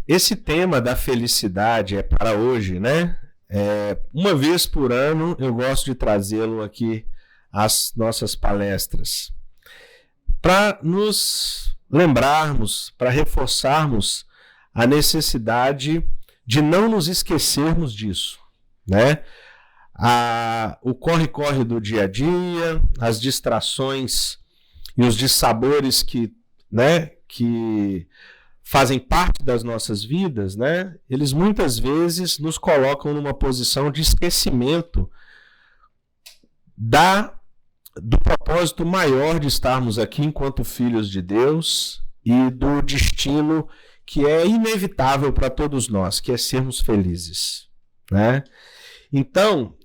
Esse tema da felicidade é para hoje, né? Uma vez por ano eu gosto de trazê-lo aqui às nossas palestras, para nos lembrarmos, para reforçarmos a necessidade de não nos esquecermos disso, né? O corre-corre do dia a dia, as distrações e os dissabores que fazem parte das nossas vidas, né? Eles muitas vezes nos colocam numa posição de esquecimento do propósito maior de estarmos aqui enquanto filhos de Deus e do destino que é inevitável para todos nós, que é sermos felizes, né? Então,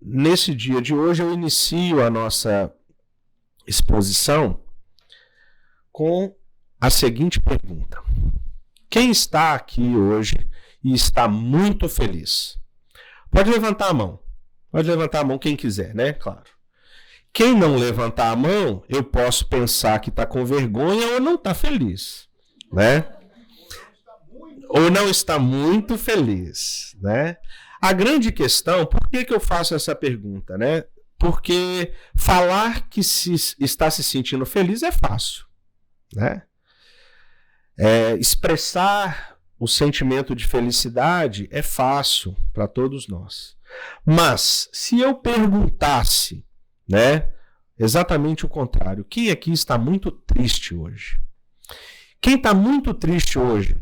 nesse dia de hoje eu inicio a nossa exposição com a seguinte pergunta: quem está aqui hoje e está muito feliz? Pode levantar a mão. Pode levantar a mão quem quiser, né? Claro. Quem não levantar a mão, eu posso pensar que está com vergonha ou não está feliz, né? Ou não está muito feliz, né? A grande questão, por que eu faço essa pergunta, né? Porque falar que está se sentindo feliz é fácil, né? Expressar o sentimento de felicidade é fácil para todos nós. Mas se eu perguntasse, né, exatamente o contrário, quem aqui está muito triste hoje? Quem está muito triste hoje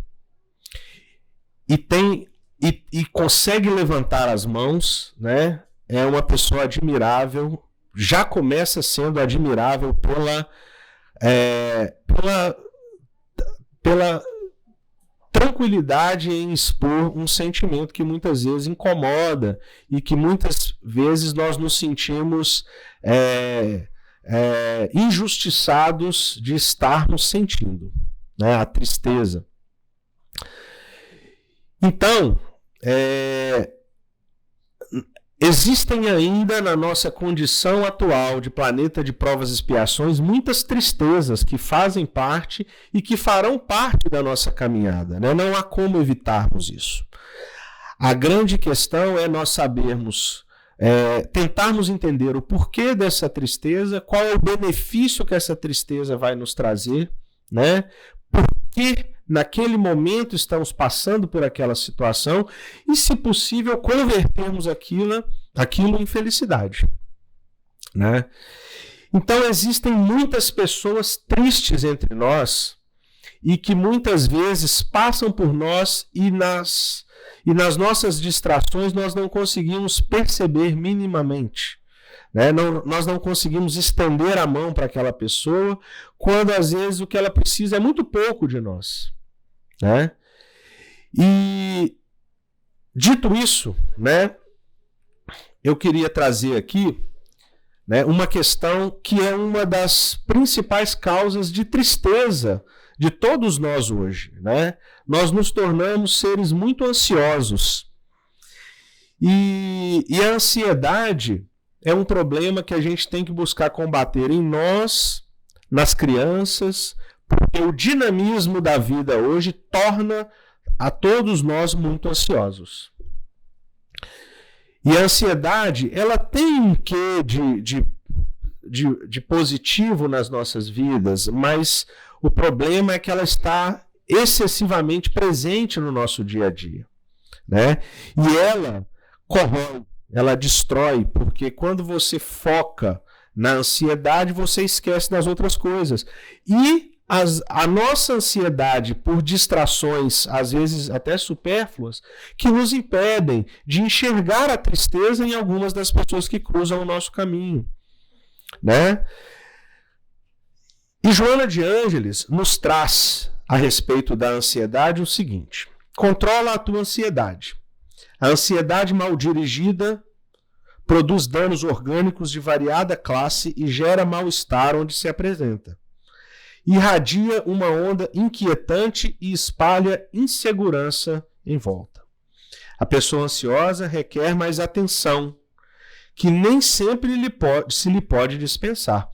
e consegue levantar as mãos, né, é uma pessoa admirável, já começa sendo admirável pela tranquilidade em expor um sentimento que muitas vezes incomoda e que muitas vezes nós nos sentimos injustiçados de estarmos sentindo, né, a tristeza. Então, existem ainda na nossa condição atual de planeta de provas e expiações muitas tristezas que fazem parte e que farão parte da nossa caminhada, né? Não há como evitarmos isso. A grande questão é nós sabermos, tentarmos entender o porquê dessa tristeza, qual é o benefício que essa tristeza vai nos trazer, né? Por que naquele momento estamos passando por aquela situação e, se possível, convertermos aquilo em felicidade, né? Então, existem muitas pessoas tristes entre nós e que muitas vezes passam por nós e nas nossas distrações nós não conseguimos perceber minimamente, né? Nós não conseguimos estender a mão para aquela pessoa quando às vezes o que ela precisa é muito pouco de nós, né? E dito isso, né, eu queria trazer aqui, né, uma questão que é uma das principais causas de tristeza de todos nós hoje, né? Nós nos tornamos seres muito ansiosos e a ansiedade é um problema que a gente tem que buscar combater em nós, nas crianças, porque o dinamismo da vida hoje torna a todos nós muito ansiosos. E a ansiedade, ela tem um quê de positivo nas nossas vidas, mas o problema é que ela está excessivamente presente no nosso dia a dia, né? E ela corrói, ela destrói, porque quando você foca na ansiedade, você esquece das outras coisas. E a nossa ansiedade por distrações, às vezes até supérfluas, que nos impedem de enxergar a tristeza em algumas das pessoas que cruzam o nosso caminho, né? E Joana de Ângeles nos traz a respeito da ansiedade o seguinte: controla a tua ansiedade. A ansiedade mal dirigida produz danos orgânicos de variada classe e gera mal-estar onde se apresenta. Irradia uma onda inquietante e espalha insegurança em volta. A pessoa ansiosa requer mais atenção, que nem sempre se lhe pode dispensar.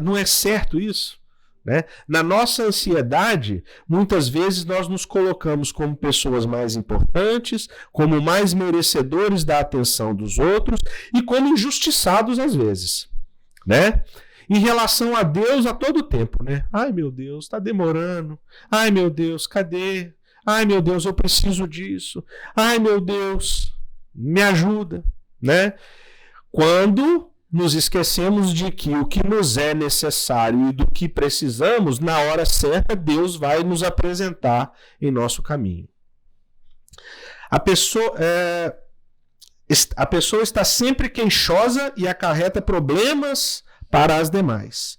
Não é certo isso? né? Na nossa ansiedade, muitas vezes nós nos colocamos como pessoas mais importantes, como mais merecedores da atenção dos outros e como injustiçados às vezes, né? Em relação a Deus a todo tempo, né? Ai, meu Deus, está demorando. Ai, meu Deus, cadê? Ai, meu Deus, eu preciso disso. Ai, meu Deus, me ajuda, né? Quando nos esquecemos de que o que nos é necessário e do que precisamos, na hora certa, Deus vai nos apresentar em nosso caminho. A pessoa está sempre queixosa e acarreta problemas para as demais.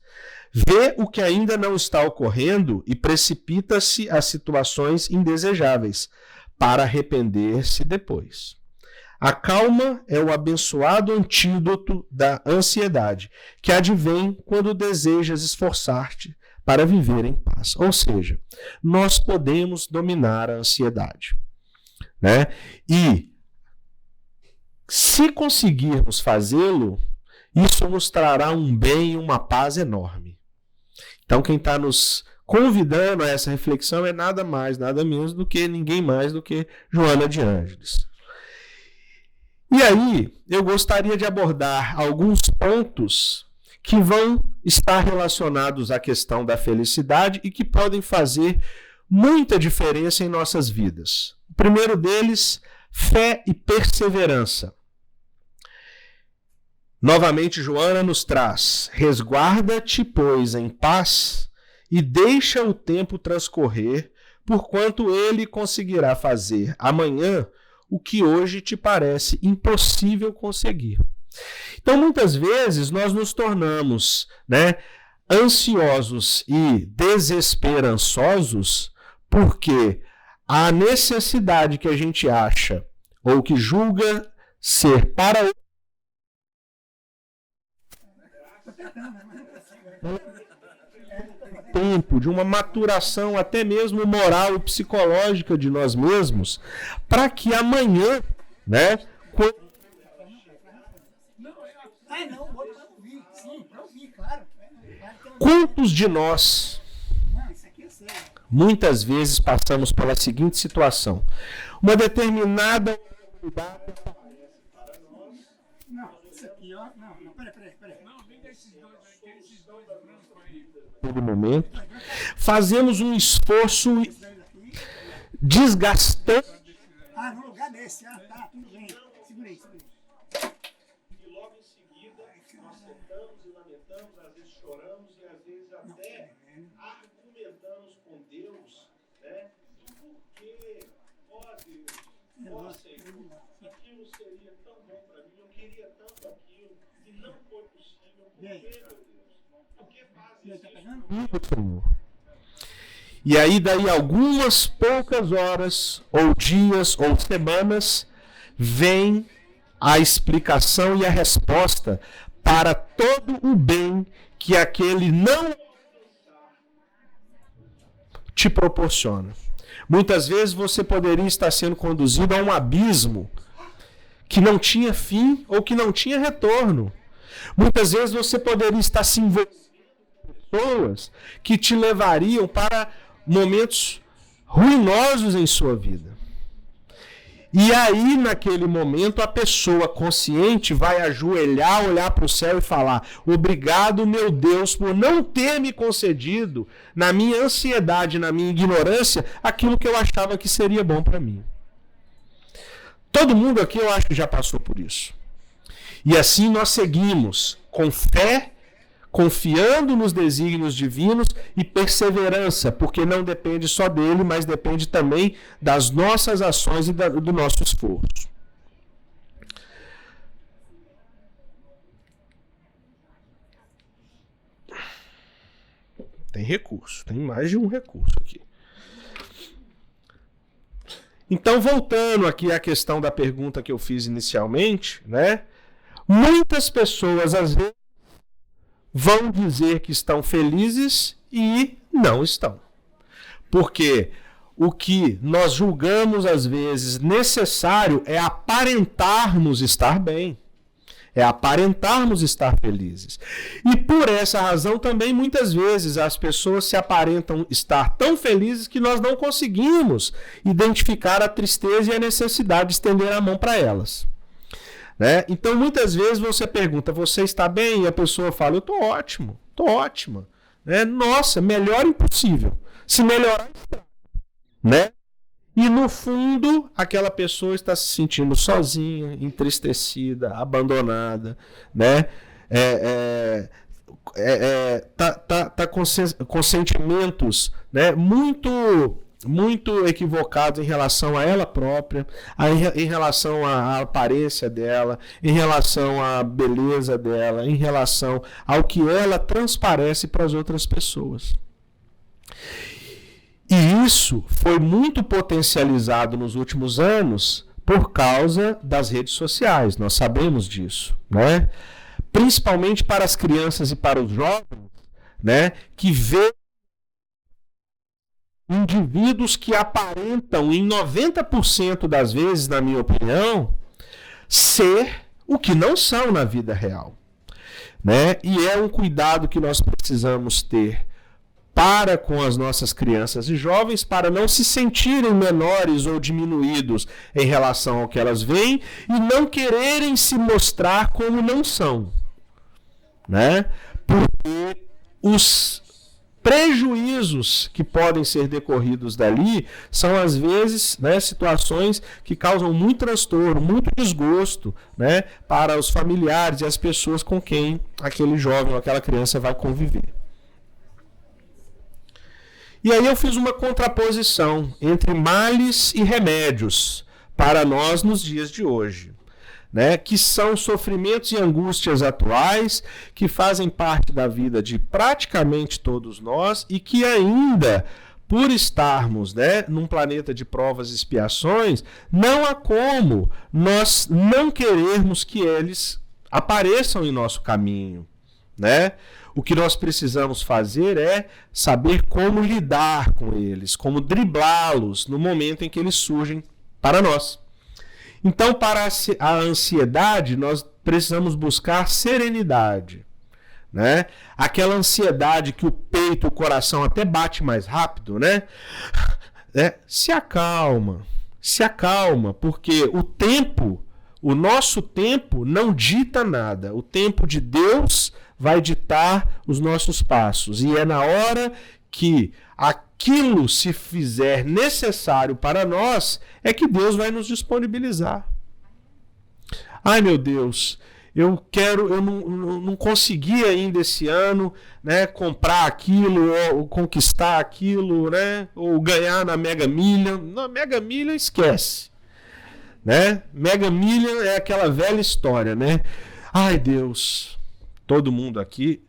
Vê o que ainda não está ocorrendo e precipita-se a situações indesejáveis, para arrepender-se depois. A calma é o abençoado antídoto da ansiedade, que advém quando desejas esforçar-te para viver em paz. Ou seja, nós podemos dominar a ansiedade, né? E se conseguirmos fazê-lo, isso nos trará um bem e uma paz enorme. Então, quem está nos convidando a essa reflexão é nada mais, nada menos do que ninguém mais do que Joana de Ângeles. E aí, eu gostaria de abordar alguns pontos que vão estar relacionados à questão da felicidade e que podem fazer muita diferença em nossas vidas. O primeiro deles, fé e perseverança. Novamente, Joana nos traz: resguarda-te, pois, em paz e deixa o tempo transcorrer, porquanto ele conseguirá fazer amanhã o que hoje te parece impossível conseguir. Então, muitas vezes, nós nos tornamos, né, ansiosos e desesperançosos porque a necessidade que a gente acha ou que julga ser para o tempo, de uma maturação até mesmo moral e psicológica de nós mesmos, para que amanhã, né, quantos de nós muitas vezes passamos pela seguinte situação: uma determinada momento, fazemos um esforço desgastante. No lugar desse, tá, tudo bem. Segura aí. E logo em seguida, nós sentamos e lamentamos, às vezes choramos e às vezes até argumentamos com Deus, né? Porque, Deus, Senhor, aquilo seria tão bom para mim, eu queria tanto aquilo, e não foi possível, por que, meu Deus? Por que fazes isso comigo, Senhor? E aí, daí algumas poucas horas, ou dias, ou semanas, vem a explicação e a resposta para todo o bem que aquele não te proporciona. Muitas vezes você poderia estar sendo conduzido a um abismo que não tinha fim ou que não tinha retorno. Muitas vezes você poderia estar se envolvendo com pessoas que te levariam para momentos ruinosos em sua vida. E aí, naquele momento, a pessoa consciente vai ajoelhar, olhar para o céu e falar: obrigado, meu Deus, por não ter me concedido, na minha ansiedade, na minha ignorância, aquilo que eu achava que seria bom para mim. Todo mundo aqui, eu acho, já passou por isso. E assim nós seguimos com fé, confiando nos desígnios divinos e perseverança, porque não depende só dele, mas depende também das nossas ações e do nosso esforço. Tem recurso, tem mais de um recurso aqui. Então, voltando aqui à questão da pergunta que eu fiz inicialmente, né? Muitas pessoas, às vezes, vão dizer que estão felizes e não estão. Porque o que nós julgamos, às vezes, necessário é aparentarmos estar bem. é aparentarmos estar felizes. E por essa razão também muitas vezes as pessoas se aparentam estar tão felizes que nós não conseguimos identificar a tristeza e a necessidade de estender a mão para elas. Né? Então muitas vezes você pergunta, você está bem? E a pessoa fala, eu estou ótimo, estou ótima. Né? Nossa, melhor impossível. Se melhorar, né? E no fundo, aquela pessoa está se sentindo sozinha, entristecida, abandonada, né? Tá com sentimentos, né? Muito equivocados em relação a ela própria, em relação à aparência dela, em relação à beleza dela, em relação ao que ela transparece para as outras pessoas. E isso foi muito potencializado nos últimos anos por causa das redes sociais, nós sabemos disso, né? Principalmente para as crianças e para os jovens, né? Que vê indivíduos que aparentam, em 90% das vezes, na minha opinião, ser o que não são na vida real. Né? E é um cuidado que nós precisamos ter para com as nossas crianças e jovens, para não se sentirem menores ou diminuídos em relação ao que elas veem e não quererem se mostrar como não são. Né? Porque os prejuízos que podem ser decorridos dali são, às vezes, né, situações que causam muito transtorno, muito desgosto, né, para os familiares e as pessoas com quem aquele jovem ou aquela criança vai conviver. E aí eu fiz uma contraposição entre males e remédios para nós nos dias de hoje. Né, que são sofrimentos e angústias atuais, que fazem parte da vida de praticamente todos nós e que ainda, por estarmos, né, num planeta de provas e expiações, não há como nós não querermos que eles apareçam em nosso caminho. Né? O que nós precisamos fazer é saber como lidar com eles, como driblá-los no momento em que eles surgem para nós. Então, para a ansiedade, nós precisamos buscar serenidade. Né? Aquela ansiedade que o peito, o coração até bate mais rápido, né? Se acalma, porque o nosso tempo não dita nada. O tempo de Deus vai ditar os nossos passos. E é na hora que aquilo se fizer necessário para nós, é que Deus vai nos disponibilizar. Ai, meu Deus, eu não consegui ainda esse ano, né, comprar aquilo, ou conquistar aquilo, né, ou ganhar na Mega Million. Na Mega Million, esquece. Né? Mega Million é aquela velha história, né? Ai, Deus, todo mundo aqui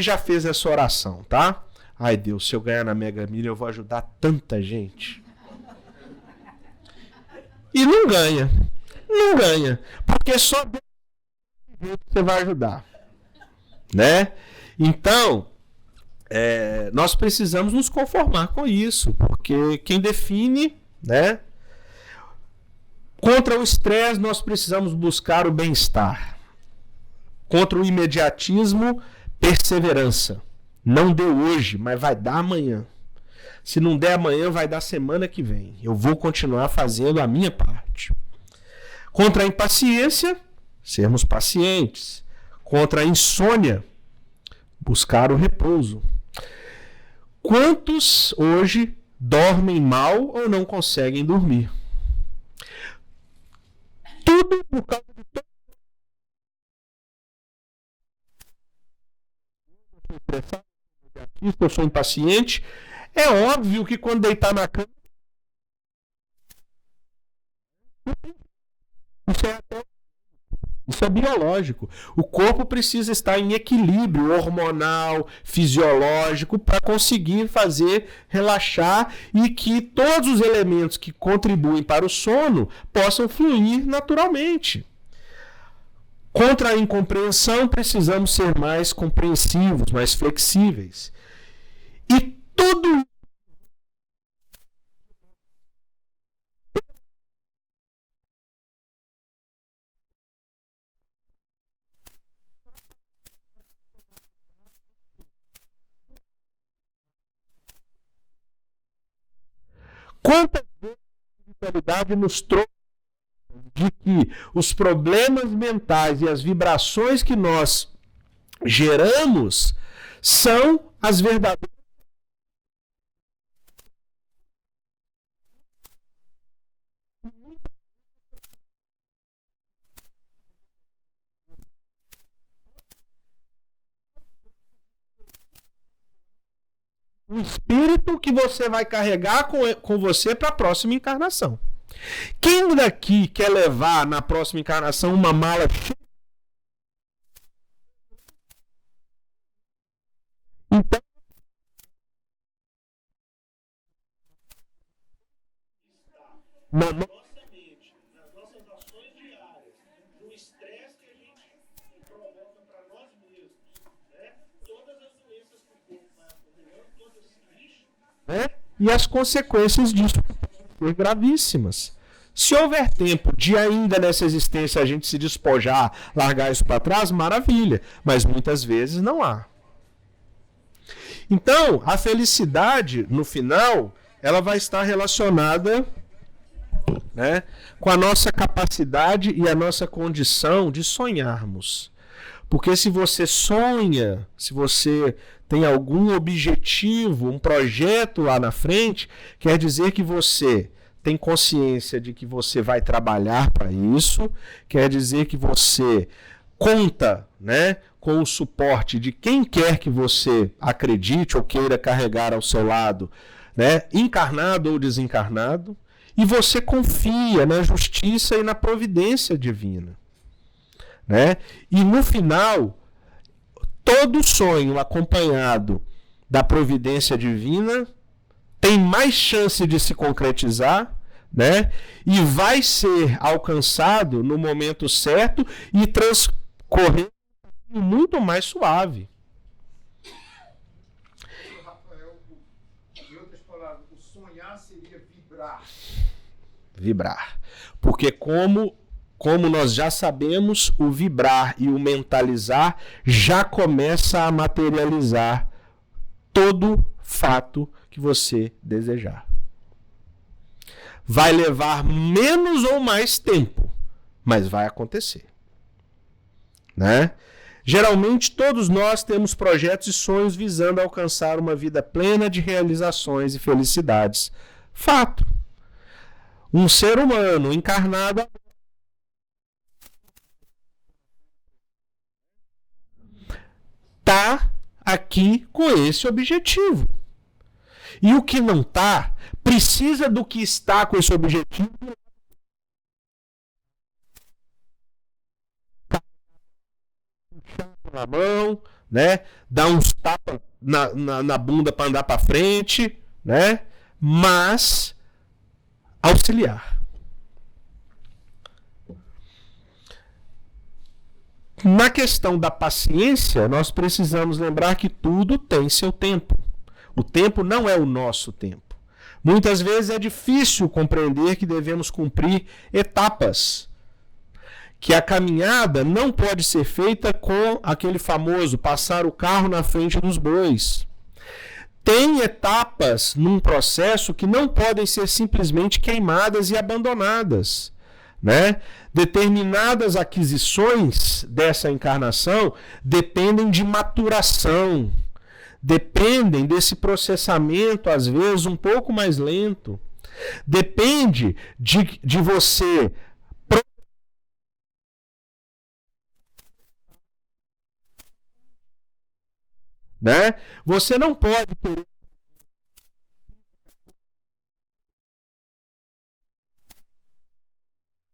já fez essa oração, tá? Ai, Deus, se eu ganhar na Mega Million, eu vou ajudar tanta gente. E não ganha. Porque só Deus você vai ajudar. Né? Então, nós precisamos nos conformar com isso, porque quem define, né? Contra o estresse, nós precisamos buscar o bem-estar. Contra o imediatismo, perseverança. Não deu hoje, mas vai dar amanhã. Se não der amanhã, vai dar semana que vem. Eu vou continuar fazendo a minha parte. Contra a impaciência, sermos pacientes. Contra a insônia, buscar o repouso. Quantos hoje dormem mal ou não conseguem dormir? Tudo por causa de eu sou impaciente. É óbvio que quando deitar na cama, isso é biológico. O corpo precisa estar em equilíbrio hormonal, fisiológico, para conseguir fazer relaxar e que todos os elementos que contribuem para o sono possam fluir naturalmente. Contra a incompreensão, precisamos ser mais compreensivos, mais flexíveis. E tudo Quantas vezes a espiritualidade nos trouxe de que os problemas mentais e as vibrações que nós geramos são as verdadeiras. O espírito que você vai carregar com você para a próxima encarnação. Quem daqui quer levar na próxima encarnação uma mala cheia? Então, na nossa mente, nas nossas ações diárias, no estresse que a gente provoca para nós mesmos, né? Todas as doenças que o corpo vai acumulando, todo esse lixo, né? E as consequências disso são gravíssimas. Se houver tempo de ainda nessa existência a gente se despojar, largar isso para trás, maravilha. Mas muitas vezes não há. Então, a felicidade, no final, ela vai estar relacionada, né, com a nossa capacidade e a nossa condição de sonharmos. Porque se você sonha, se você tem algum objetivo, um projeto lá na frente, quer dizer que você tem consciência de que você vai trabalhar para isso, quer dizer que você conta, né, com o suporte de quem quer que você acredite ou queira carregar ao seu lado, né, encarnado ou desencarnado, e você confia na justiça e na providência divina, né? E no final, todo sonho acompanhado da providência divina tem mais chance de se concretizar, né? E vai ser alcançado no momento certo e transcorrer muito mais suave. Rafael, em outras palavras, o sonhar seria vibrar. Vibrar. Porque como nós já sabemos, o vibrar e o mentalizar já começa a materializar todo fato que você desejar. Vai levar menos ou mais tempo, mas vai acontecer, né? Geralmente todos nós temos projetos e sonhos visando alcançar uma vida plena de realizações e felicidades. Fato. Um ser humano encarnado está aqui com esse objetivo. E o que não está, precisa do que está com esse objetivo. Na mão, né? Dar uns tapas na bunda para andar para frente, né? Mas auxiliar. Na questão da paciência, nós precisamos lembrar que tudo tem seu tempo. O tempo não é o nosso tempo. Muitas vezes é difícil compreender que devemos cumprir etapas. Que a caminhada não pode ser feita com aquele famoso passar o carro na frente dos bois. Tem etapas num processo que não podem ser simplesmente queimadas e abandonadas, né? Determinadas aquisições dessa encarnação dependem de maturação, dependem desse processamento, às vezes, um pouco mais lento. Depende de você... Né? Você não pode querer...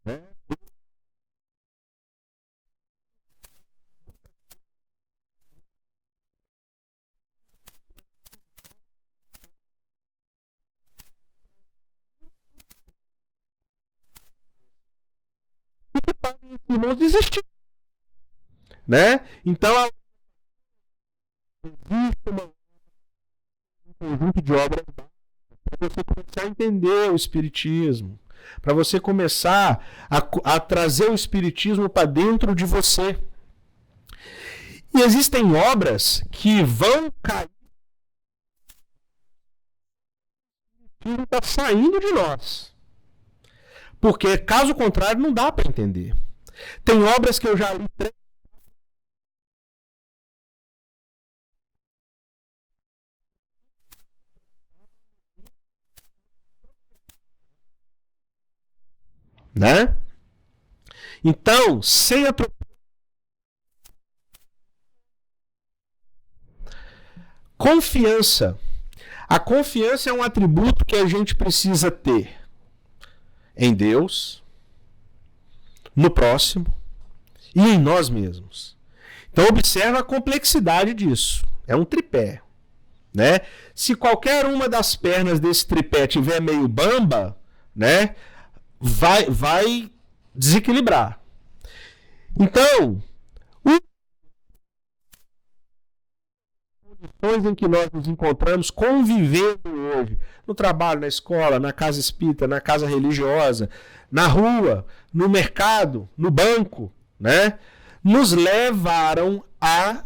Né? E não desistir. Né? Então, existe um conjunto de obras para você começar a entender o Espiritismo, para você começar a trazer o Espiritismo para dentro de você. E existem obras que vão cair aquilo está saindo de nós. Porque, caso contrário, não dá para entender. Tem obras que eu já li. Né? Então, sem confiança. A confiança é um atributo que a gente precisa ter em Deus, no próximo e em nós mesmos. Então observa a complexidade disso. É um tripé, né? Se qualquer uma das pernas desse tripé tiver meio bamba, né, vai desequilibrar. Então, condições em que nós nos encontramos convivendo hoje, no trabalho, na escola, na casa espírita, na casa religiosa, na rua, no mercado, no banco, né, nos levaram a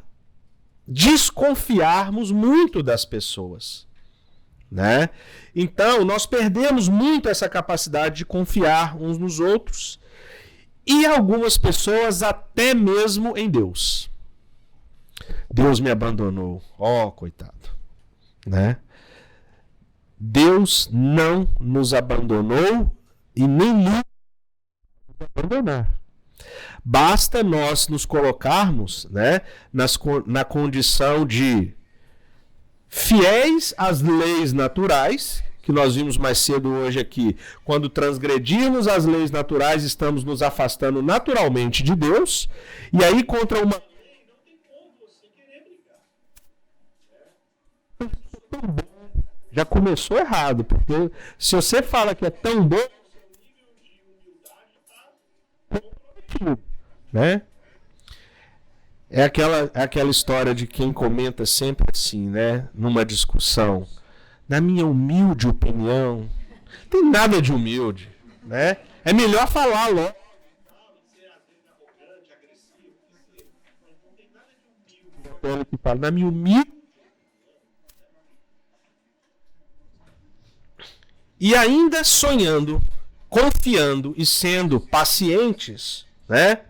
desconfiarmos muito das pessoas, né? Então, nós perdemos muito essa capacidade de confiar uns nos outros e algumas pessoas até mesmo em Deus. Deus me abandonou. Ó, coitado. Né? Deus não nos abandonou e nem nos abandonar. Basta nós nos colocarmos, né, na condição de fiéis às leis naturais, que nós vimos mais cedo hoje aqui. Quando transgredirmos as leis naturais, estamos nos afastando naturalmente de Deus. E aí, contra uma já começou errado, porque se você fala que é tão bom, né? É aquela história de quem comenta sempre assim, né? Numa discussão, na minha humilde opinião, não tem nada de humilde, né? É melhor falar logo. Que fala, na minha humilde. E ainda sonhando, confiando e sendo pacientes, né?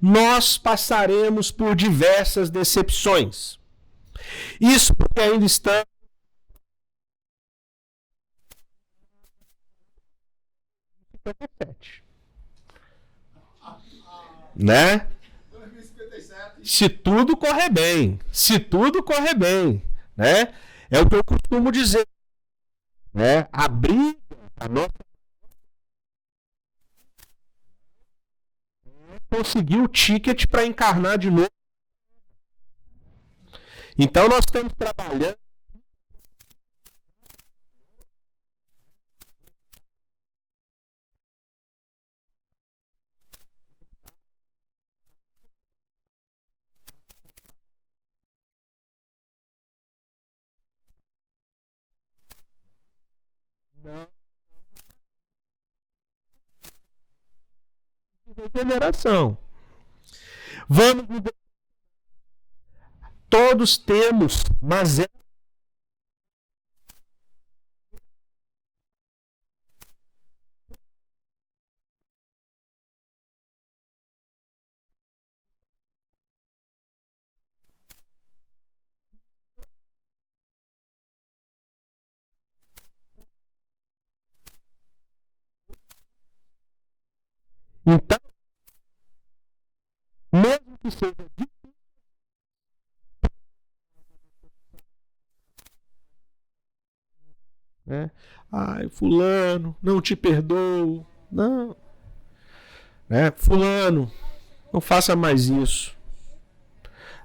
Nós passaremos por diversas decepções. Isso porque ainda estamos né? Se tudo correr bem, né? É o que eu costumo dizer, né? Abrir a nossa conseguir o ticket para encarnar de novo. Então nós estamos trabalhando regeneração. Vamos todos temos, mas então, mesmo que seja difícil, né? Ai, fulano, não te perdoo. Não. Né? Fulano, não faça mais isso.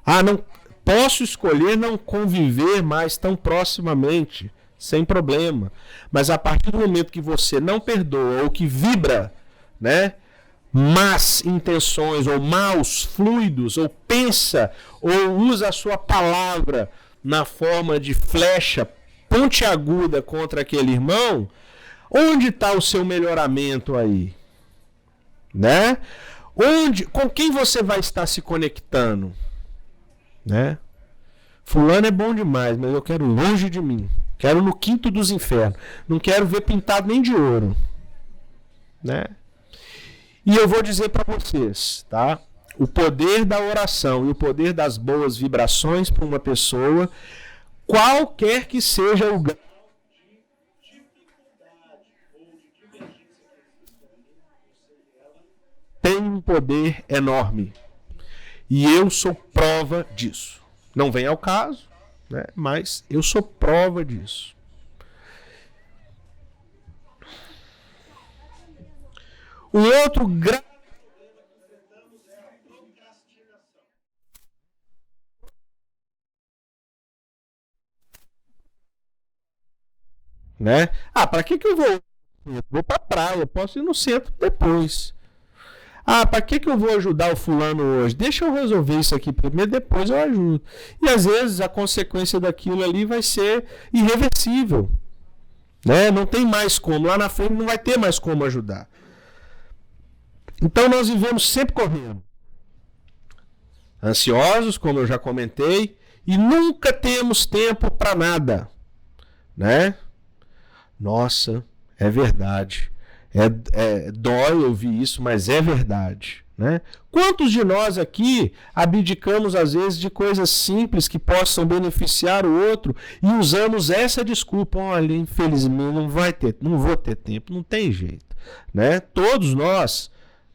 Ah, não posso escolher não conviver mais tão proximamente, sem problema. Mas a partir do momento que você não perdoa ou que vibra, né, más intenções ou maus fluidos, ou pensa, ou usa a sua palavra na forma de flecha pontiaguda contra aquele irmão, onde está o seu melhoramento aí? Né? Com quem você vai estar se conectando? Né? Fulano é bom demais, mas eu quero longe de mim. Quero no quinto dos infernos. Não quero ver pintado nem de ouro, né? E eu vou dizer para vocês, tá? O poder da oração e o poder das boas vibrações para uma pessoa, qualquer que seja o grau de dificuldade ou de divergência que exista entre você e ela, tem um poder enorme. E eu sou prova disso. Não vem ao caso, né? Mas eu sou prova disso. O outro grande problema que enfrentamos é a procrastinação. Né? Ah, para que eu vou? Vou para praia, posso ir no centro depois. Ah, para que eu vou ajudar o fulano hoje? Deixa eu resolver isso aqui primeiro, depois eu ajudo. E às vezes a consequência daquilo ali vai ser irreversível. Né? Não tem mais como. Lá na frente não vai ter mais como ajudar. Então nós vivemos sempre correndo. Ansiosos, como eu já comentei, e nunca temos tempo para nada. Né? Nossa, é verdade. Dói ouvir isso, mas é verdade. Né? Quantos de nós aqui abdicamos, às vezes, de coisas simples que possam beneficiar o outro e usamos essa desculpa? Olha, infelizmente não vou ter tempo, não tem jeito. Né? Todos nós,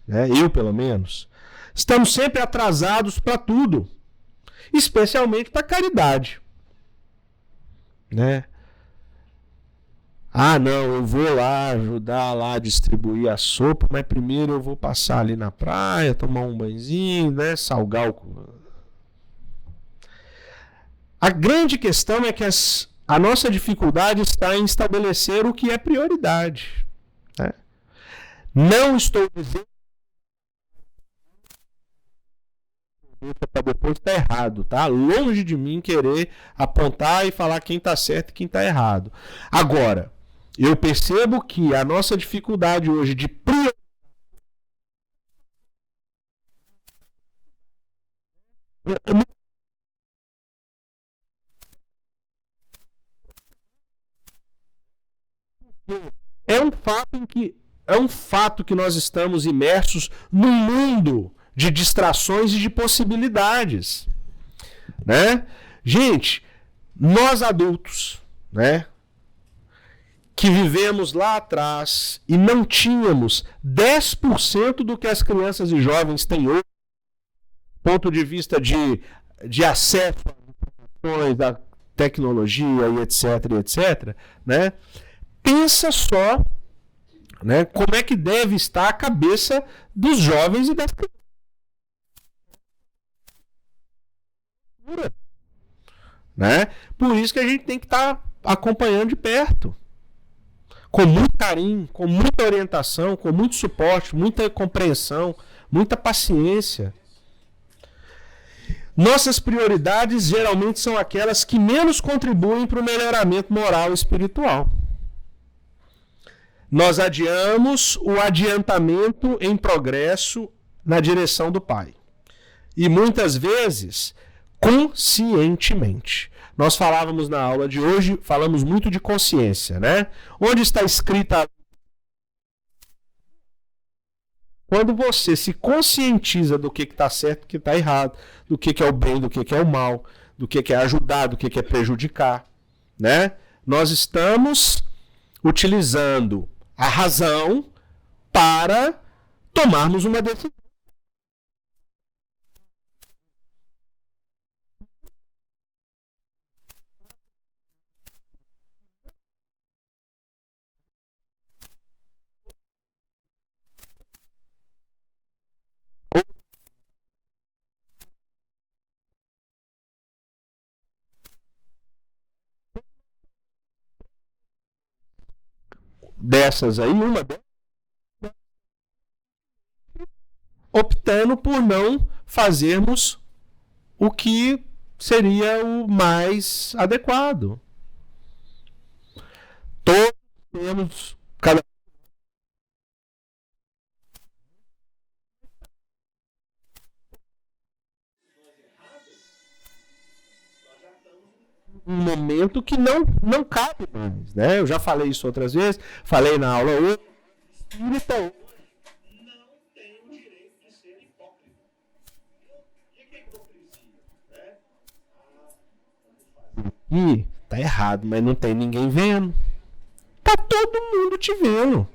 né? Eu pelo menos, estamos sempre atrasados para tudo, especialmente para caridade. Né? Ah, não, eu vou lá ajudar lá a distribuir a sopa, mas primeiro eu vou passar ali na praia, tomar um banhozinho, né, salgar o... A grande questão é que a nossa dificuldade está em estabelecer o que é prioridade. Né? Não estou dizendo para depois está errado, tá? Longe de mim querer apontar e falar quem está certo e quem está errado. Agora, eu percebo que a nossa dificuldade hoje de priorizar é um fato que nós estamos imersos num mundo de distrações e de possibilidades, né? Gente, nós adultos, né, que vivemos lá atrás e não tínhamos 10% do que as crianças e jovens têm hoje, ponto de vista de acesso a informações, da tecnologia e etc, né? Pensa só, né, como é que deve estar a cabeça dos jovens e das crianças. Né? Por isso que a gente tem que estar acompanhando de perto. Com muito carinho, com muita orientação, com muito suporte, muita compreensão, muita paciência. Nossas prioridades geralmente são aquelas que menos contribuem para o melhoramento moral e espiritual. Nós adiamos o adiantamento em progresso na direção do Pai. E muitas vezes, conscientemente. Nós falávamos na aula de hoje, falamos muito de consciência, né? Onde está escrita... Quando você se conscientiza do que está certo, do que está errado, do que é o bem, do que é o mal, do que é ajudar, do que é prejudicar, né? Nós estamos utilizando a razão para tomarmos uma decisão. Dessas aí, uma delas, optando por não fazermos o que seria o mais adequado. Todos temos cada um momento que não cabe mais, né? Eu já falei isso outras vezes, falei na aula hoje, espírita hoje não tem o direito de ser hipócrita. E o que é hipocrisia? Né? Tá errado, mas não tem ninguém vendo. Tá todo mundo te vendo,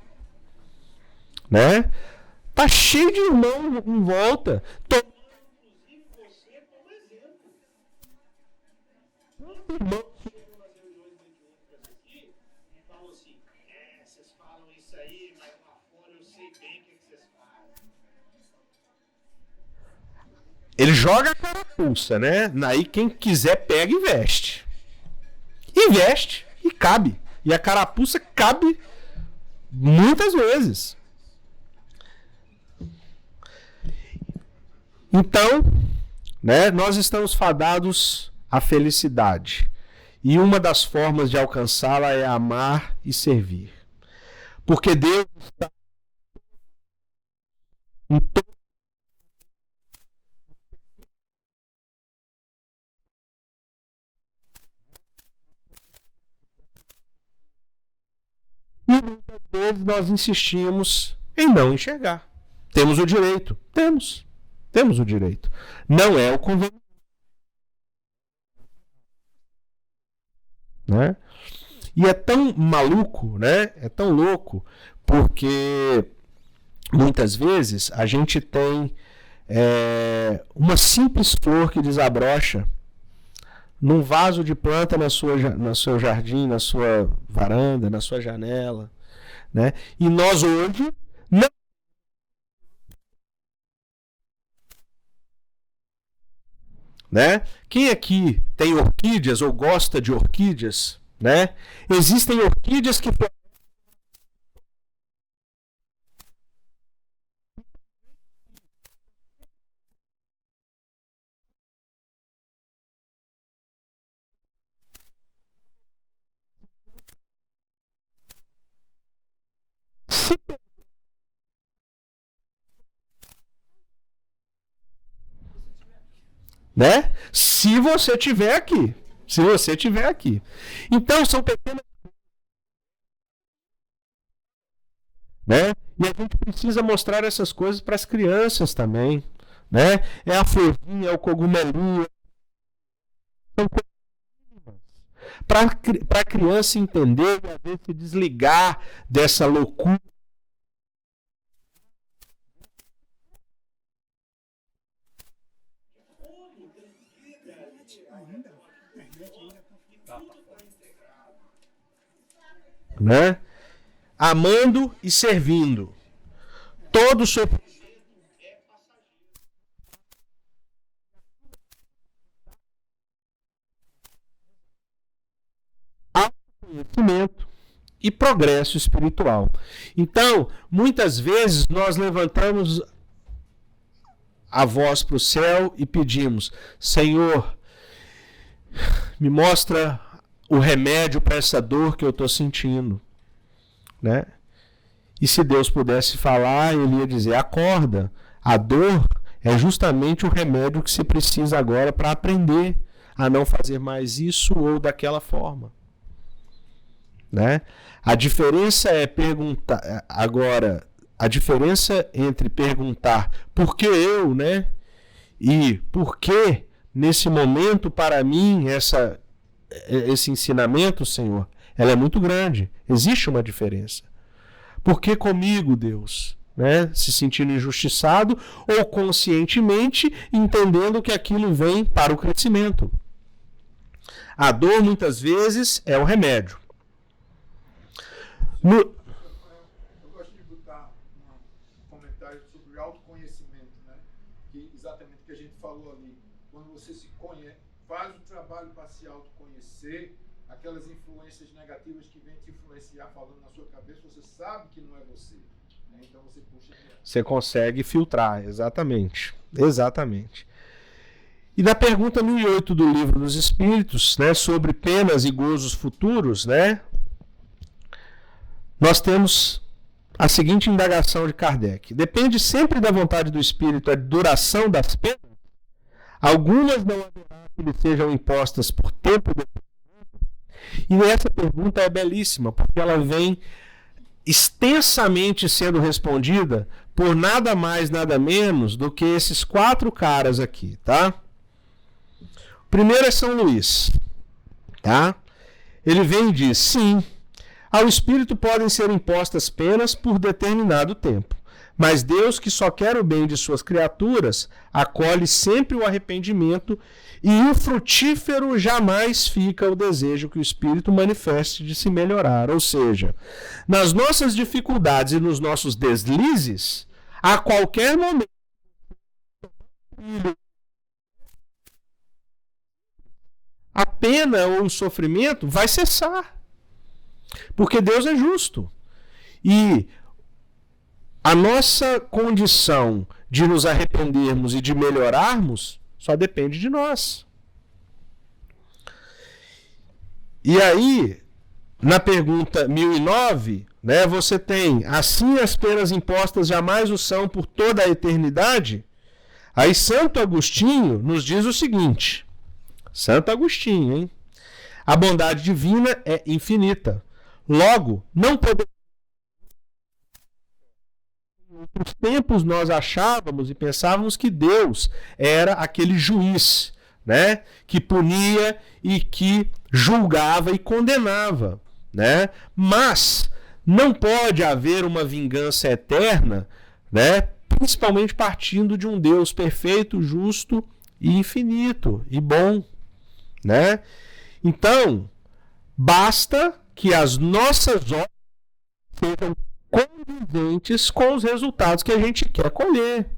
né? Tá cheio de irmão em volta. Inclusive você como exemplo. Irmão chegam nas reuniões mediúnicas aqui e falam assim: vocês falam isso aí, mas lá fora eu sei bem o que vocês fazem. Ele joga a carapuça, né? Aí quem quiser pega e veste. E veste e cabe. E a carapuça cabe muitas vezes. Então, né, nós estamos fadados à felicidade. E uma das formas de alcançá-la é amar e servir. Porque Deus está em todo. E muitas vezes nós insistimos em não enxergar. Temos o direito? Temos. Temos o direito. Não é o conveniente. Né? E é tão maluco, né? É tão louco, porque muitas vezes a gente tem uma simples flor que desabrocha num vaso de planta no seu jardim, na sua varanda, na sua janela, né? E nós hoje não. Né? Quem aqui tem orquídeas ou gosta de orquídeas, né? Existem orquídeas que né? Se você tiver aqui. Se você tiver aqui. Então, são pequenas. Né? E a gente precisa mostrar essas coisas para as crianças também. Né? É a florzinha, é o cogumelinho. São coisas para a criança entender e às vezes se desligar dessa loucura. Né? Amando e servindo. Todo sofrimento é passageiro. Conhecimento e progresso espiritual. Então, muitas vezes nós levantamos a voz para o céu e pedimos: Senhor, me mostra o remédio para essa dor que eu estou sentindo, né? E se Deus pudesse falar, ele ia dizer: acorda, a dor é justamente o remédio que você precisa agora para aprender a não fazer mais isso ou daquela forma, né? A diferença é perguntar agora, a diferença entre perguntar por que eu, né? E por que nesse momento para mim esse ensinamento, Senhor, ela é muito grande. Existe uma diferença. Por que comigo, Deus? Né? Se sentindo injustiçado ou conscientemente entendendo que aquilo vem para o crescimento. A dor, muitas vezes, é o remédio. Eu gosto de botar um comentário sobre autoconhecimento, né? Que exatamente o que a gente falou ali. Quando você se conhece, faz o trabalho para se autoconhecer, aquelas influências negativas que vêm te influenciar falando na sua cabeça, você sabe que não é você. Né? Então você puxa. Você consegue filtrar, exatamente. Exatamente. E na pergunta 1008 do Livro dos Espíritos, né, sobre penas e gozos futuros, né, nós temos a seguinte indagação de Kardec: depende sempre da vontade do espírito a duração das penas? Algumas não haverá que lhe sejam impostas por tempo determinado, E essa pergunta é belíssima, porque ela vem extensamente sendo respondida por nada mais, nada menos do que esses 4 caras aqui, tá? O primeiro é São Luís, tá? Ele vem e diz: sim, ao espírito podem ser impostas penas por determinado tempo, mas Deus, que só quer o bem de suas criaturas, acolhe sempre o arrependimento, e o frutífero jamais fica o desejo que o espírito manifeste de se melhorar. Ou seja, nas nossas dificuldades e nos nossos deslizes, a qualquer momento, a pena ou o sofrimento vai cessar. Porque Deus é justo. E a nossa condição de nos arrependermos e de melhorarmos só depende de nós. E aí, na pergunta 1009, né, você tem: assim as penas impostas jamais o são por toda a eternidade? Aí Santo Agostinho nos diz o seguinte: Santo Agostinho, hein? A bondade divina é infinita. Logo, não podemos. Em outros tempos nós achávamos e pensávamos que Deus era aquele juiz, né, que punia e que julgava e condenava, né? Mas não pode haver uma vingança eterna, né, principalmente partindo de um Deus perfeito, justo e infinito e bom, né? Então, basta que as nossas obras sejam condizentes com os resultados que a gente quer colher.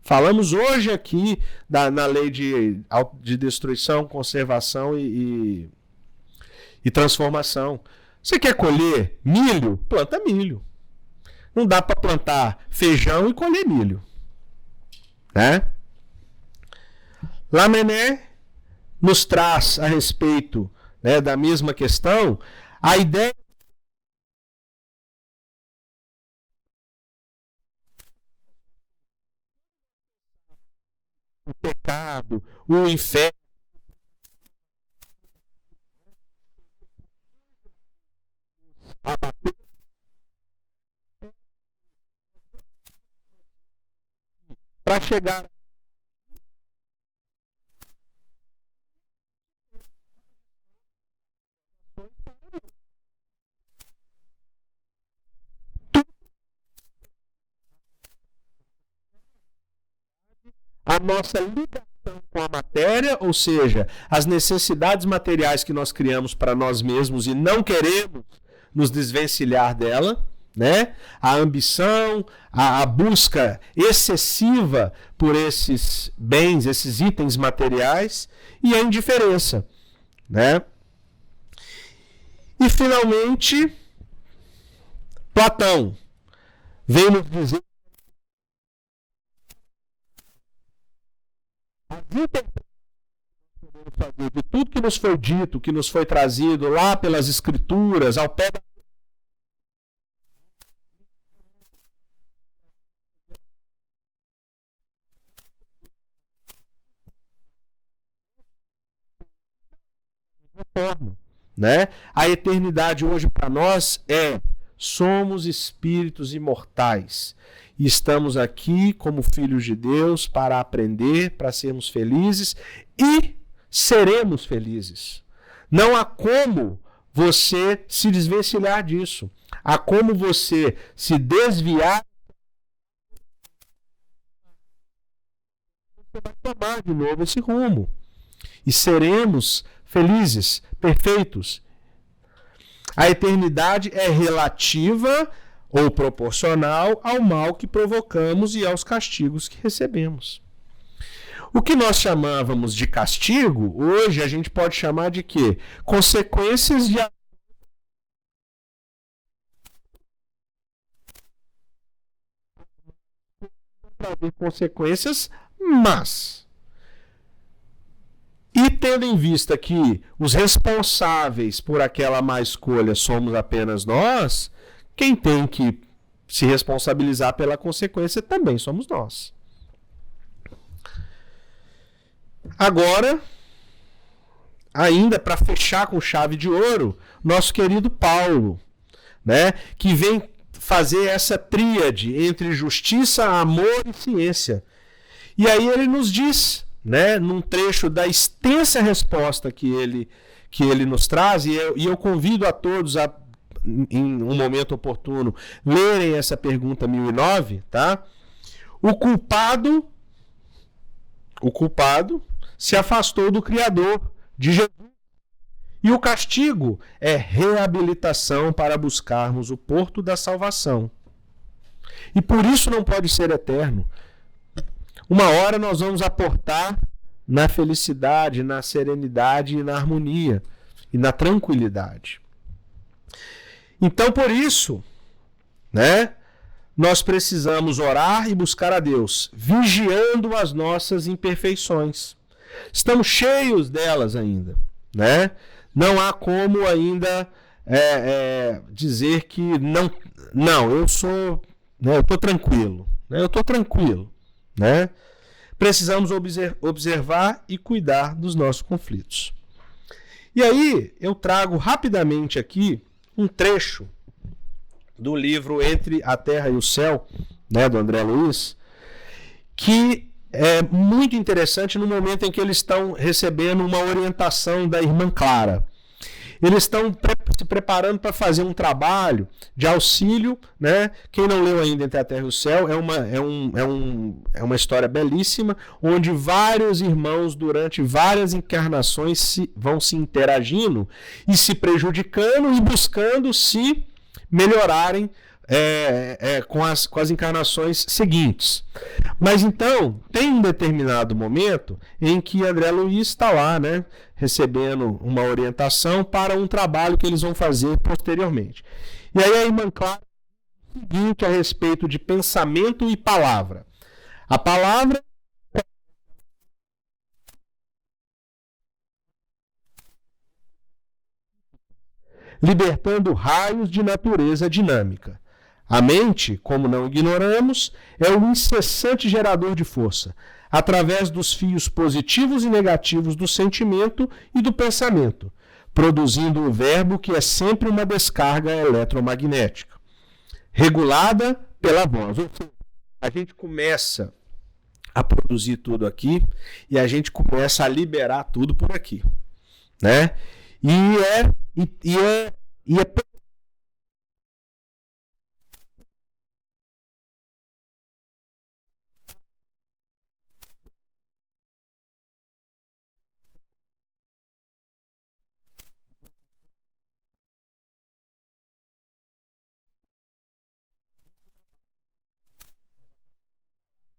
Falamos hoje aqui na lei de destruição, conservação e transformação. Você quer colher milho? Planta milho. Não dá para plantar feijão e colher milho, né? Lamennais nos traz a respeito, né, da mesma questão a ideia do pecado, o inferno, para chegar a nossa ligação com a matéria, ou seja, as necessidades materiais que nós criamos para nós mesmos e não queremos nos desvencilhar dela, né? A ambição, a busca excessiva por esses bens, esses itens materiais, e a indiferença, né? E finalmente, Platão vem nos dizer de tudo que nos foi dito, que nos foi trazido lá pelas escrituras, ao pé da forma, né? A eternidade hoje para nós somos espíritos imortais e estamos aqui como filhos de Deus para aprender, para sermos felizes e seremos felizes. Não há como você se desvencilhar disso. Há como você se desviar. Você vai tomar de novo esse rumo. E seremos felizes, perfeitos. A eternidade é relativa ou proporcional ao mal que provocamos e aos castigos que recebemos. O que nós chamávamos de castigo, hoje a gente pode chamar de quê? Consequências de haver consequências, mas e tendo em vista que os responsáveis por aquela má escolha somos apenas nós, quem tem que se responsabilizar pela consequência também somos nós. Agora, ainda para fechar com chave de ouro, nosso querido Paulo, né, que vem fazer essa tríade entre justiça, amor e ciência. E aí ele nos diz, né, num trecho da extensa resposta que ele nos traz, e eu convido a todos a, em um momento oportuno, lerem essa pergunta 1009, tá? O culpado se afastou do Criador, de Jesus. E o castigo é reabilitação para buscarmos o porto da salvação. E por isso não pode ser eterno. Uma hora nós vamos aportar na felicidade, na serenidade e na harmonia e na tranquilidade. Então, por isso, né, nós precisamos orar e buscar a Deus, vigiando as nossas imperfeições. Estamos cheios delas ainda, né? Não há como ainda dizer que não, eu sou, né, eu estou tranquilo, né? Eu estou tranquilo, né? Precisamos observar e cuidar dos nossos conflitos. E aí eu trago rapidamente aqui um trecho do livro Entre a Terra e o Céu, né, do André Luiz, que é muito interessante no momento em que eles estão recebendo uma orientação da irmã Clara. Eles estão se preparando para fazer um trabalho de auxílio, né? Quem não leu ainda Entre a Terra e o Céu, é uma história belíssima, onde vários irmãos, durante várias encarnações, vão se interagindo e se prejudicando e buscando se melhorarem com as encarnações seguintes. Mas então, tem um determinado momento em que André Luiz está lá, né, recebendo uma orientação para um trabalho que eles vão fazer posteriormente. E aí a irmã Clara diz o seguinte a respeito de pensamento e palavra. A palavra libertando raios de natureza dinâmica. A mente, como não ignoramos, é o incessante gerador de força, através dos fios positivos e negativos do sentimento e do pensamento, produzindo um verbo que é sempre uma descarga eletromagnética, regulada pela voz. Ou seja, a gente começa a produzir tudo aqui e a gente começa a liberar tudo por aqui, né? E é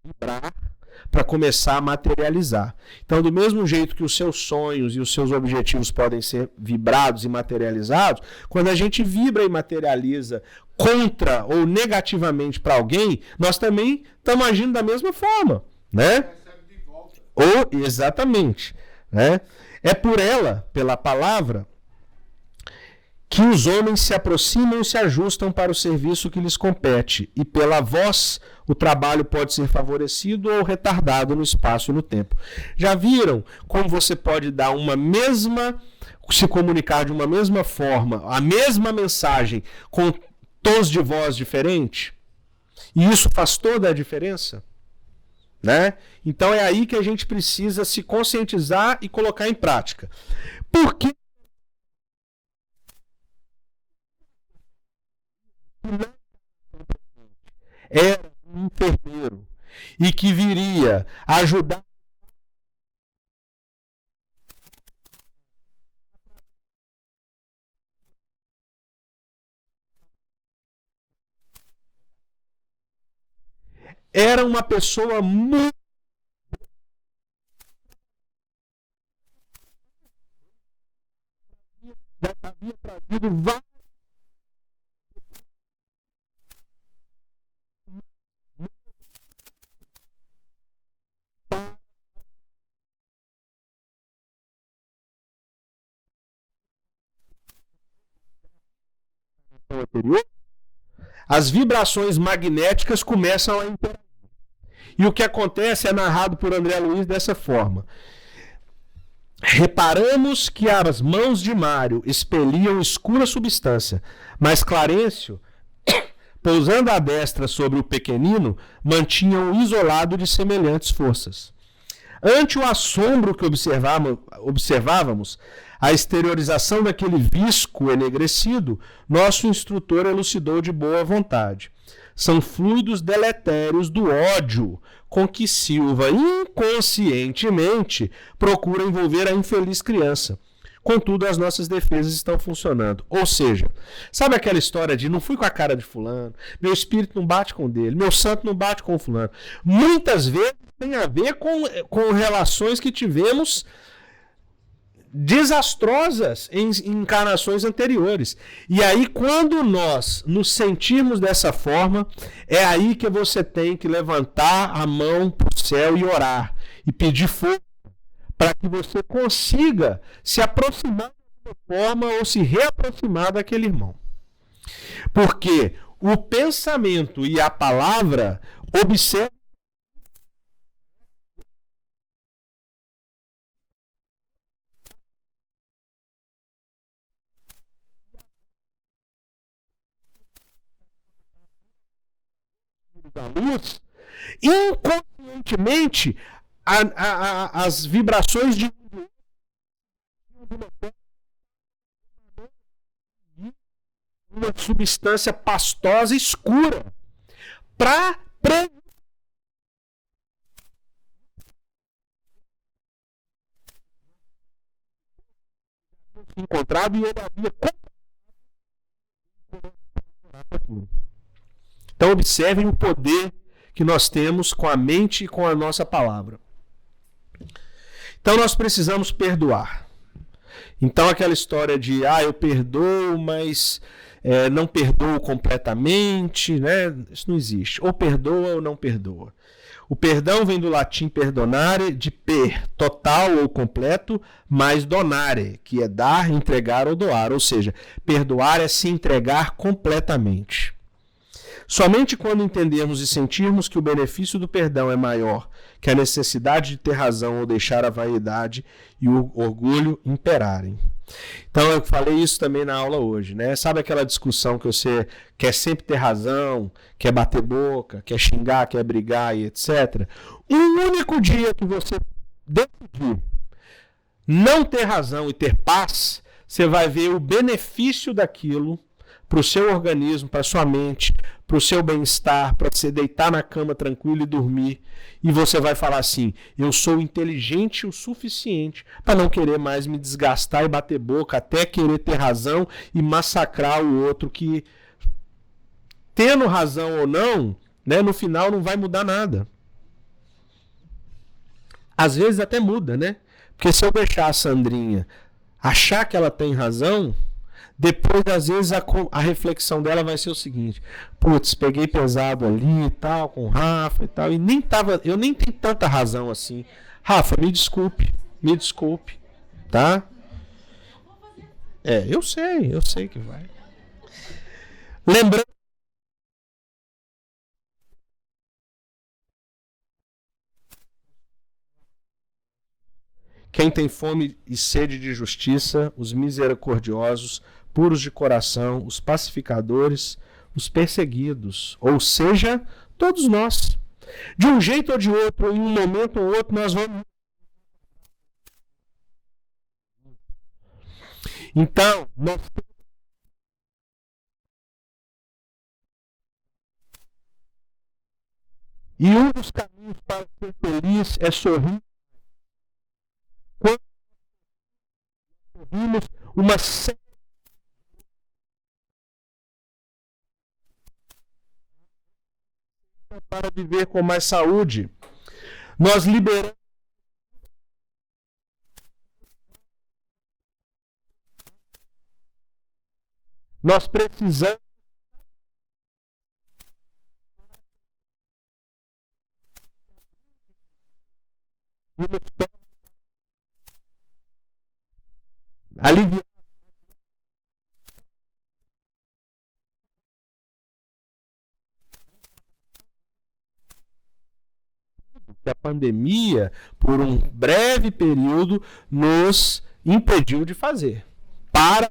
vibrar para começar a materializar. Então, do mesmo jeito que os seus sonhos e os seus objetivos podem ser vibrados e materializados, quando a gente vibra e materializa contra ou negativamente para alguém, nós também estamos agindo da mesma forma, né? Exatamente, né? É por ela, pela palavra, que os homens se aproximam e se ajustam para o serviço que lhes compete, e pela voz o trabalho pode ser favorecido ou retardado no espaço e no tempo. Já viram como você pode dar se comunicar de uma mesma forma, a mesma mensagem, com tons de voz diferentes? E isso faz toda a diferença, né? Então é aí que a gente precisa se conscientizar e colocar em prática. Por que era um enfermeiro e que viria ajudar era uma pessoa muito havia trazido vários anterior, as vibrações magnéticas começam a interagir. E o que acontece é narrado por André Luiz dessa forma. Reparamos que as mãos de Mário expeliam escura substância, mas Clarencio, pousando a destra sobre o pequenino, mantinha-o isolado de semelhantes forças. Ante o assombro que observávamos, a exteriorização daquele visco enegrecido, nosso instrutor elucidou de boa vontade. São fluidos deletérios do ódio com que Silva inconscientemente procura envolver a infeliz criança. Contudo, as nossas defesas estão funcionando. Ou seja, sabe aquela história de não fui com a cara de fulano, meu espírito não bate com o dele, meu santo não bate com o fulano. Muitas vezes tem a ver com relações que tivemos desastrosas em encarnações anteriores. E aí, quando nós nos sentirmos dessa forma, é aí que você tem que levantar a mão para o céu e orar. E pedir força para que você consiga se aproximar de uma forma ou se reaproximar daquele irmão. Porque o pensamento e a palavra observam da luz, inconscientemente as vibrações de uma substância pastosa escura para encontrado e ele havia. Então observem o poder que nós temos com a mente e com a nossa palavra. Então nós precisamos perdoar. Então aquela história de eu perdoo, mas não perdoo completamente, né? Isso não existe. Ou perdoa ou não perdoa. O perdão vem do latim perdonare, de per, total ou completo, mais donare, que é dar, entregar ou doar. Ou seja, perdoar é se entregar completamente. Somente quando entendermos e sentirmos que o benefício do perdão é maior que a necessidade de ter razão ou deixar a vaidade e o orgulho imperarem. Então eu falei isso também na aula hoje, né? Sabe aquela discussão que você quer sempre ter razão, quer bater boca, quer xingar, quer brigar e etc. Um único dia que você decidir não ter razão e ter paz, você vai ver o benefício daquilo para o seu organismo, para a sua mente, para o seu bem-estar, para você deitar na cama tranquilo e dormir. E você vai falar assim, eu sou inteligente o suficiente para não querer mais me desgastar e bater boca, até querer ter razão e massacrar o outro que, tendo razão ou não, né, no final não vai mudar nada. Às vezes até muda, né? Porque se eu deixar a Sandrinha achar que ela tem razão, depois, às vezes, a reflexão dela vai ser o seguinte: putz, peguei pesado ali e tal, com o Rafa e tal, e eu nem tenho tanta razão assim. Rafa, me desculpe, tá? Eu sei que vai. Lembrando. Quem tem fome e sede de justiça, os misericordiosos, puros de coração, os pacificadores, os perseguidos, ou seja, todos nós. De um jeito ou de outro, em um momento ou outro, nós vamos. Então, nós e um dos caminhos para ser feliz é sorrir. Quando sorrimos, uma série para viver com mais saúde. Nós liberamos. Nós precisamos. Aliviar. pandemia, por um breve período, nos impediu de fazer. Para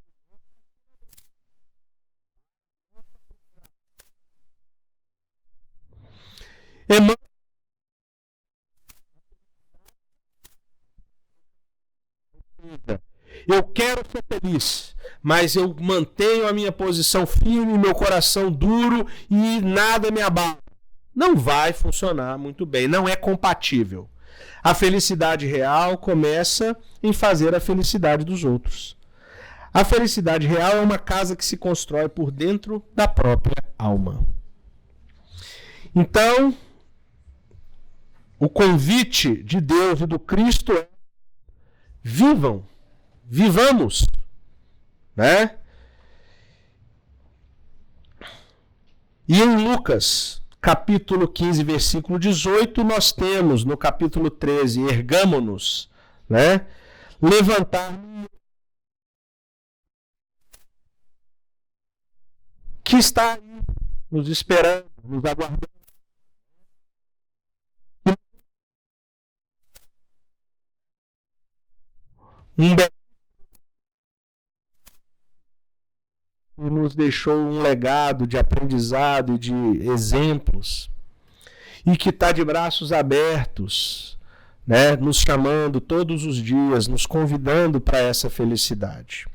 eu quero ser feliz, mas eu mantenho a minha posição firme, meu coração duro e nada me abala. Não vai funcionar muito bem, não é compatível. A felicidade real começa em fazer a felicidade dos outros. A felicidade real é uma casa que se constrói por dentro da própria alma. Então, o convite de Deus e do Cristo é: vivamos, né? E em Lucas, capítulo 15, versículo 18, nós temos no capítulo 13, ergamo-nos, né? Levantar que está aí, nos esperando, nos aguardando. E nos deixou um legado de aprendizado e de exemplos, e que está de braços abertos, né, nos chamando todos os dias, nos convidando para essa felicidade.